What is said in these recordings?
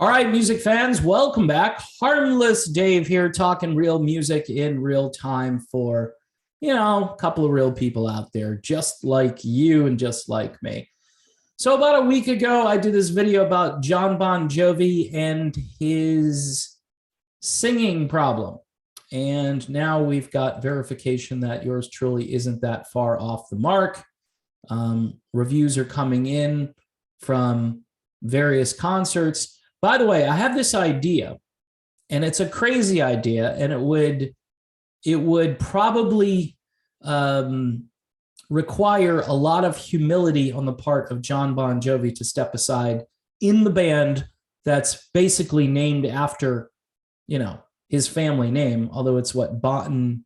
All right, music fans, welcome back. Harmless Dave here, talking real music in real time for, a couple of real people out there, just like you and just like me. So about a week ago, I did this video about John Bon Jovi and his singing problem. And now we've got verification that yours truly isn't that far off the mark. Reviews are coming in from various concerts. By the way, I have this idea, and it's a crazy idea, and it would probably require a lot of humility on the part of John Bon Jovi to step aside in the band that's basically named after, his family name, although it's I think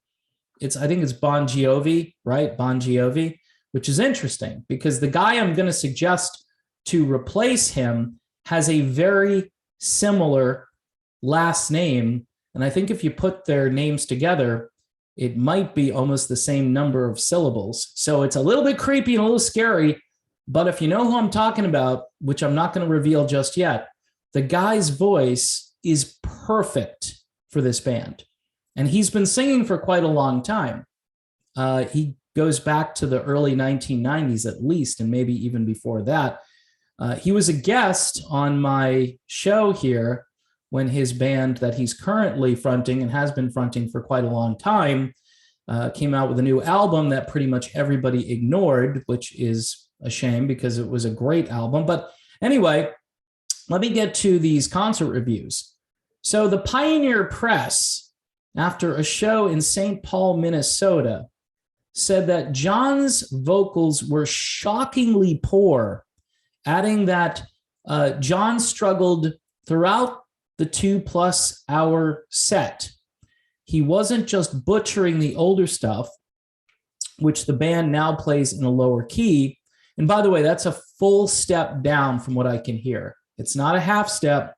it's Bon Jovi, right? Bon Jovi, which is interesting because the guy I'm going to suggest to replace him has a very similar last name. And I think if you put their names together, it might be almost the same number of syllables. So it's a little bit creepy and a little scary. But if you know who I'm talking about, which I'm not going to reveal just yet, the guy's voice is perfect for this band. And he's been singing for quite a long time. He goes back to the early 1990s at least, and maybe even before that. He was a guest on my show here when his band that he's currently fronting and has been fronting for quite a long time came out with a new album that pretty much everybody ignored, which is a shame because it was a great album. But anyway, let me get to these concert reviews. So the Pioneer Press, after a show in St. Paul, Minnesota, said that John's vocals were shockingly poor, adding that John struggled throughout the 2+ hour set. He wasn't just butchering the older stuff, which the band now plays in a lower key. And by the way, that's a full step down from what I can hear. It's not a half step.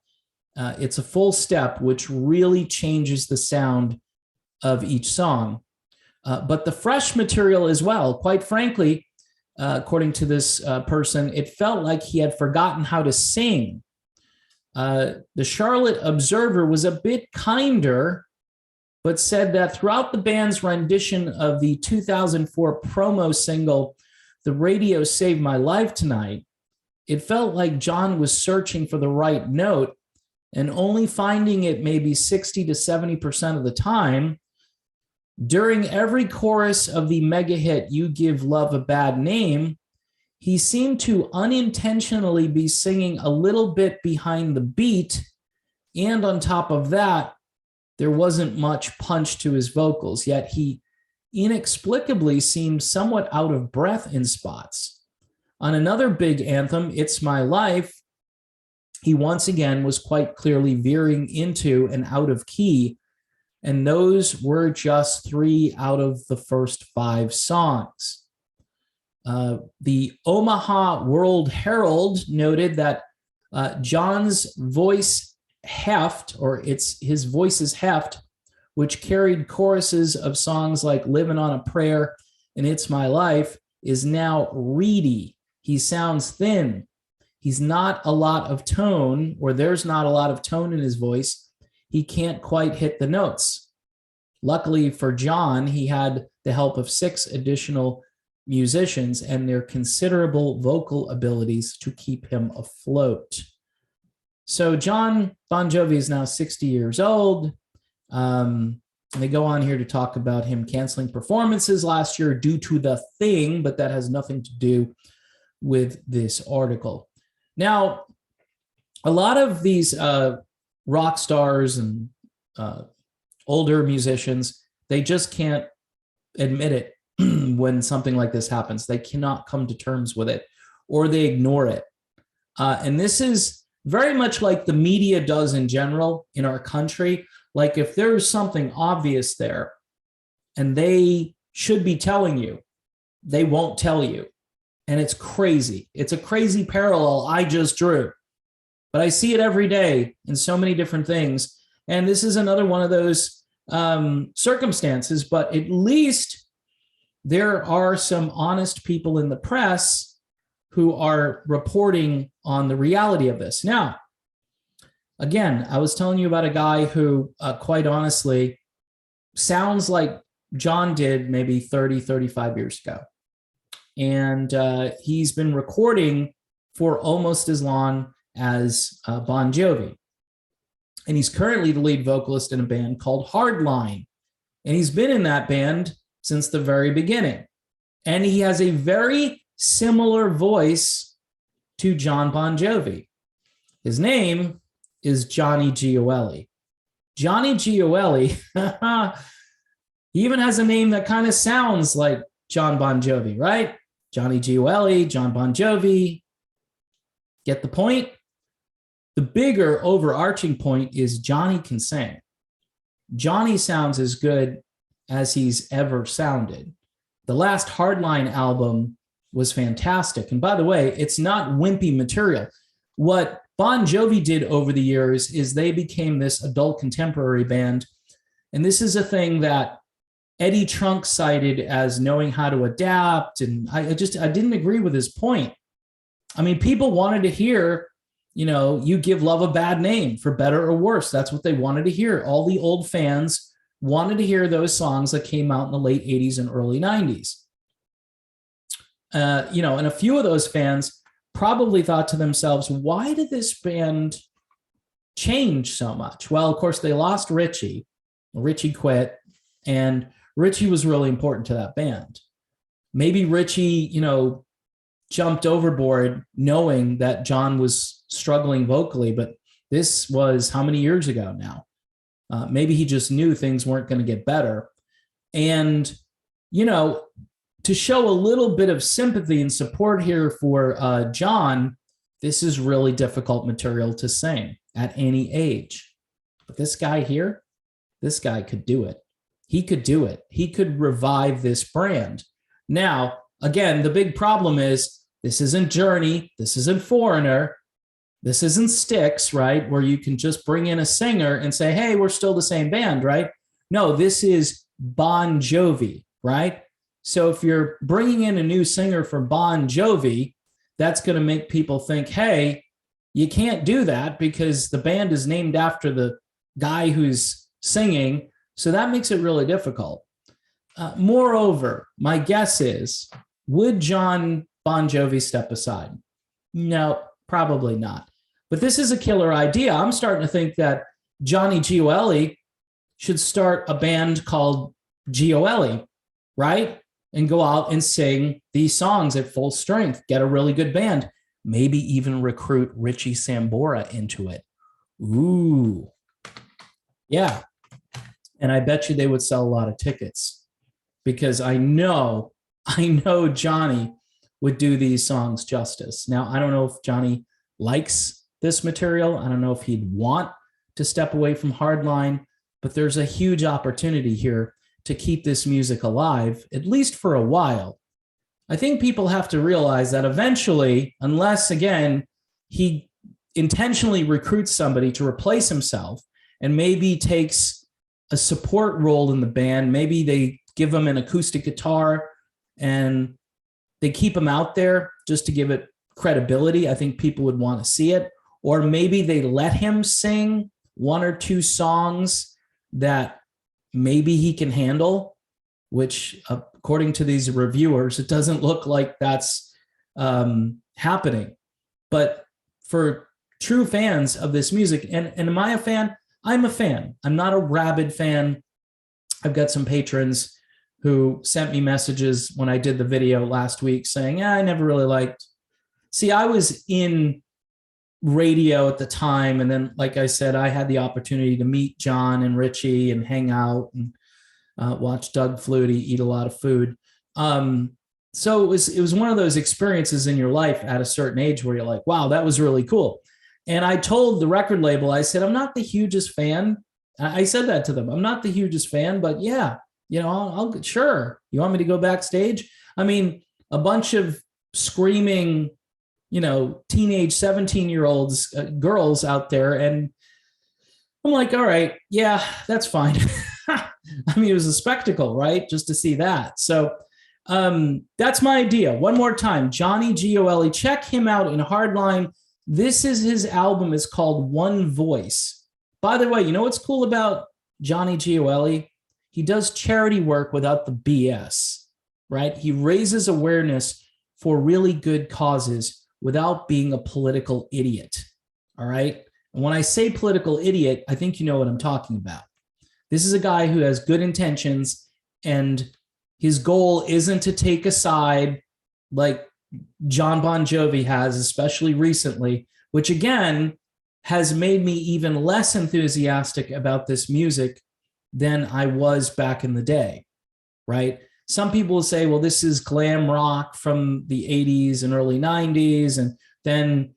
It's a full step, which really changes the sound of each song. But the fresh material as well, quite frankly, according to this person, it felt like he had forgotten how to sing. The Charlotte Observer was a bit kinder, but said that throughout the band's rendition of the 2004 promo single, "The Radio Saved My Life Tonight," it felt like John was searching for the right note and only finding it maybe 60 to 70% of the time. During every chorus of the mega hit, "You Give Love a Bad Name," he seemed to unintentionally be singing a little bit behind the beat. And on top of that, there wasn't much punch to his vocals, yet he inexplicably seemed somewhat out of breath in spots. On another big anthem, "It's My Life," he once again was quite clearly veering into and out of key. And those were just 3 out of the first 5 songs. The Omaha World Herald noted that John's voice heft, or his voice's heft, which carried choruses of songs like "Living on a Prayer" and "It's My Life," is now reedy. He sounds thin. He's not a lot of tone, or there's not a lot of tone in his voice. He can't quite hit the notes. Luckily for John, he had the help of 6 additional musicians and their considerable vocal abilities to keep him afloat. So John Bon Jovi is now 60 years old. And they go on here to talk about him canceling performances last year due to the thing, but that has nothing to do with this article. Now, a lot of these rock stars and older musicians, they just can't admit it when something like this happens. They cannot come to terms with it, or they ignore it. And this is very much like the media does in general in our country. Like if there's something obvious there and they should be telling you, they won't tell you. And it's crazy. It's a crazy parallel I just drew. But I see it every day in so many different things. And this is another one of those circumstances, but at least there are some honest people in the press who are reporting on the reality of this. Now, Again, I was telling you about a guy who, quite honestly, sounds like John did maybe 30, 35 years ago. And he's been recording for almost as long as Bon Jovi. And he's currently the lead vocalist in a band called Hardline. And he's been in that band since the very beginning. And he has a very similar voice to John Bon Jovi. His name is Johnny Gioeli. Johnny Gioeli, he even has a name that kind of sounds like John Bon Jovi, right? Johnny Gioeli, John Bon Jovi. Get the point? The bigger overarching point is Johnny can sing. Johnny sounds as good as he's ever sounded. The last Hardline album was fantastic. And by the way, it's not wimpy material. What Bon Jovi did over the years is they became this adult contemporary band. And this is a thing that Eddie Trunk cited as knowing how to adapt. And I didn't agree with his point. I mean, people wanted to hear, you give love a bad name, for better or worse. That's what they wanted to hear. All the old fans wanted to hear those songs that came out in the late 80s and early 90s. And a few of those fans probably thought to themselves, why did this band change so much? Well, of course, they lost Richie. Richie quit, and Richie was really important to that band. Maybe Richie, jumped overboard knowing that John was struggling vocally, but this was how many years ago now? Maybe he just knew things weren't going to get better. And, to show a little bit of sympathy and support here for John, this is really difficult material to sing at any age. But this guy here, this guy could do it. He could do it. He could revive this brand. Now, again, the big problem is this isn't Journey. This isn't Foreigner. This isn't Styx, right? Where you can just bring in a singer and say, hey, we're still the same band, right? No, this is Bon Jovi, right? So if you're bringing in a new singer from Bon Jovi, that's going to make people think, hey, you can't do that because the band is named after the guy who's singing. So that makes it really difficult. Moreover, my guess is, would John Bon Jovi step aside? No, probably not. But this is a killer idea. I'm starting to think that Johnny Gioeli should start a band called Gioeli, right? And go out and sing these songs at full strength, get a really good band, maybe even recruit Richie Sambora into it. Ooh, yeah. And I bet you they would sell a lot of tickets because I know Johnny would do these songs justice. Now, I don't know if Johnny likes this material. I don't know if he'd want to step away from Hardline, but there's a huge opportunity here to keep this music alive, at least for a while. I think people have to realize that eventually, unless, again, he intentionally recruits somebody to replace himself and maybe takes a support role in the band, maybe they give him an acoustic guitar and they keep him out there just to give it credibility. I think people would want to see it. Or maybe they let him sing one or two songs that maybe he can handle, which according to these reviewers, it doesn't look like that's happening. But for true fans of this music, and am I a fan? I'm a fan. I'm not a rabid fan. I've got some patrons who sent me messages when I did the video last week saying, I never really liked. See, I was in radio at the time. And then, like I said, I had the opportunity to meet John and Richie and hang out and watch Doug Flutie eat a lot of food. So it was one of those experiences in your life at a certain age where you're like, wow, that was really cool. And I told the record label, I said, I'm not the hugest fan. I said that to them. I'm not the hugest fan, but yeah, I'll sure. You want me to go backstage? I mean, a bunch of screaming, teenage 17-year-olds, girls out there. And I'm like, all right, yeah, that's fine. I mean, it was a spectacle, right? Just to see that. So that's my idea. One more time, Johnny Gioeli, check him out in Hardline. This is his album. It's called One Voice. By the way, you know what's cool about Johnny Gioeli? He does charity work without the BS, right? He raises awareness for really good causes without being a political idiot, all right? And when I say political idiot, I think you know what I'm talking about. This is a guy who has good intentions, and his goal isn't to take a side like John Bon Jovi has, especially recently, which again has made me even less enthusiastic about this music than I was back in the day, right? Some people will say, well, this is glam rock from the 80s and early 90s, and then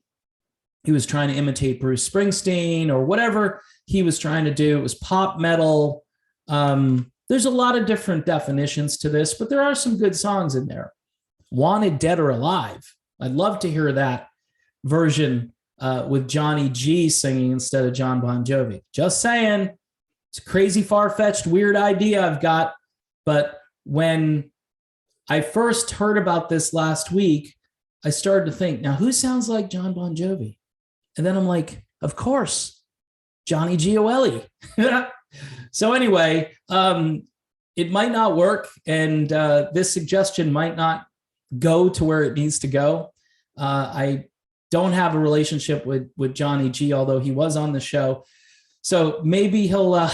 he was trying to imitate Bruce Springsteen or whatever he was trying to do. It was pop metal. There's a lot of different definitions to this, but there are some good songs in there. Wanted Dead or Alive. I'd love to hear that version with Johnny G singing instead of John Bon Jovi. Just saying. It's a crazy, far-fetched, weird idea I've got. But when I first heard about this last week, I started to think, now who sounds like John Bon Jovi? And then I'm like, of course, Johnny Gioeli. So anyway, it might not work, and this suggestion might not go to where it needs to go. I don't have a relationship with Johnny G, although he was on the show. So maybe he'll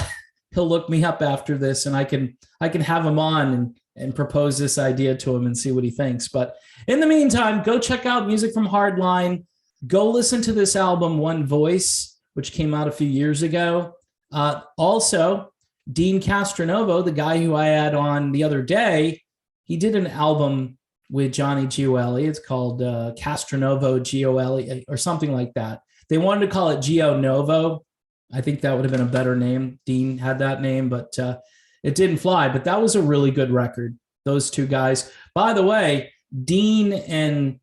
look me up after this, and I can have him on and propose this idea to him and see what he thinks. But in the meantime, go check out music from Hardline. Go listen to this album, One Voice, which came out a few years ago. Also, Dean Castronovo, the guy who I had on the other day, he did an album with Johnny Gioeli. It's called Castronovo Gioeli or something like that. They wanted to call it Gio Novo. I think that would have been a better name. Dean had that name, but it didn't fly. But that was a really good record, those two guys. By the way, Dean and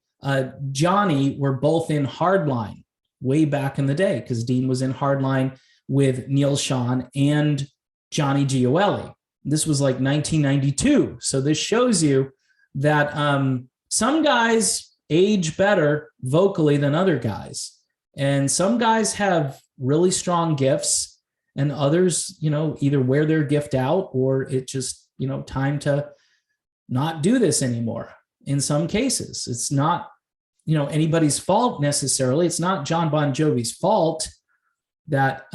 Johnny were both in Hardline way back in the day, because Dean was in Hardline with Neil Schon and Johnny Gioeli. This was like 1992. So this shows you that some guys age better vocally than other guys. And some guys have really strong gifts, and others, either wear their gift out, or it just, time to not do this anymore. In some cases, it's not, anybody's fault necessarily. It's not John Bon Jovi's fault that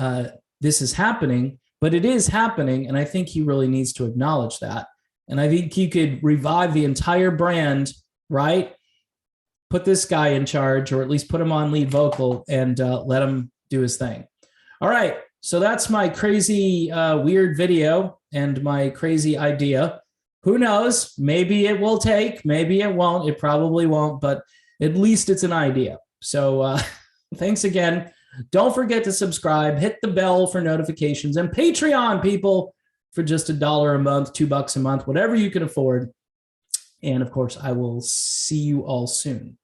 this is happening, but it is happening. And I think he really needs to acknowledge that. And I think he could revive the entire brand, right? Put this guy in charge, or at least put him on lead vocal, and let him do his thing. All right. So that's my crazy, weird video and my crazy idea. Who knows? Maybe it will take, maybe it won't. It probably won't, but at least it's an idea. So thanks again. Don't forget to subscribe, hit the bell for notifications, and Patreon, people, for just $1 a month, $2 a month, whatever you can afford. And of course, I will see you all soon.